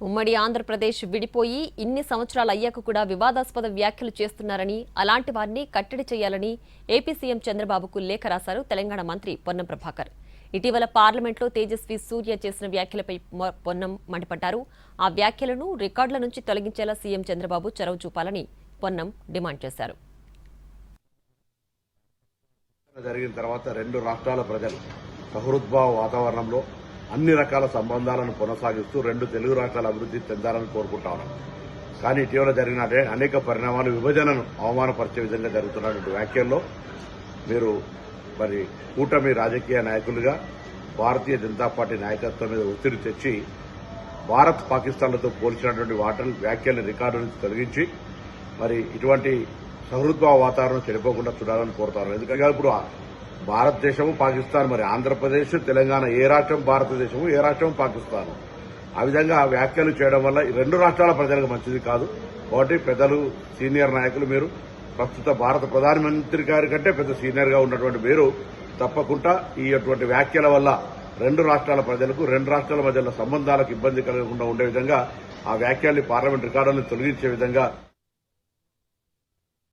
ఉమ్మడి ఆంధ్రప్రదేశ్ విడిపోయి ఇన్ని సంవత్సరాలు అయ్యాక కూడా వివాదాస్పద వ్యాఖ్యలు చేస్తున్నారని, అలాంటి వారిని కట్టడి చేయాలని ఏపీ సీఎం చంద్రబాబుకు లేఖ రాశారు తెలంగాణ మంత్రి పొన్నం ప్రభాకర్. ఇటీవల పార్లమెంట్లో తేజస్వి సూర్య చేసిన వ్యాఖ్యలపై పొన్నం మండిపడ్డారు. ఆ వ్యాఖ్యలను రికార్డుల నుంచి తొలగించేలా సీఎం చంద్రబాబు చొరవ చూపాలని పొన్నం డిమాండ్ చేశారు. జరిగిన తర్వాత రెండు రాష్ట్రాల ప్రజలు సహృద్భావ వాతావరణంలో అన్ని రకాల సంబంధాలను కొనసాగిస్తూ రెండు తెలుగు రాష్ట్రాల అభివృద్ధి చెందాలని కోరుకుంటా ఉన్నాం. కానీ ఇటీవల జరిగిన అనేక పరిణామాలు విభజనను అవమానపరిచే విధంగా జరుగుతున్నటువంటి వ్యాఖ్యల్లో మీరు మరి కూటమి రాజకీయ నాయకులుగా భారతీయ జనతా పార్టీ నాయకత్వం మీద ఒత్తిడి తెచ్చి భారత్ పాకిస్తాన్లతో పోల్చినటువంటి వ్యాఖ్యల్ని రికార్డు నుంచి తొలగించి మరి ఇటువంటి సహృద్భావ వాతావరణం చెడిపోకుండా చూడాలని కోరుతారు. ఎందుకంటే ఇప్పుడు భారతదేశము పాకిస్తాన్, మరి ఆంధ్రప్రదేశ్ తెలంగాణ ఏ రాష్ట్రం భారతదేశము, ఏ రాష్ట్రం పాకిస్తాన్. ఆ విధంగా వ్యాఖ్యలు చేయడం వల్ల ఈ రెండు రాష్ట్రాల ప్రజలకు మంచిది కాదు. ఒకటి, పెద్దలు సీనియర్ నాయకులు, మీరు ప్రస్తుత భారత ప్రధానమంత్రి గారి కంటే పెద్ద సీనియర్ గా ఉన్నటువంటి మీరు తప్పకుండా ఈ అటువంటి వ్యాఖ్యల వల్ల రెండు రాష్ట్రాల ప్రజలకు, రెండు రాష్ట్రాల మధ్య సంబంధాలకు ఇబ్బంది కలగకుండా ఉండే విధంగా ఆ వ్యాఖ్యల్ని పార్లమెంట్ రికార్డులను తొలగించే విధంగా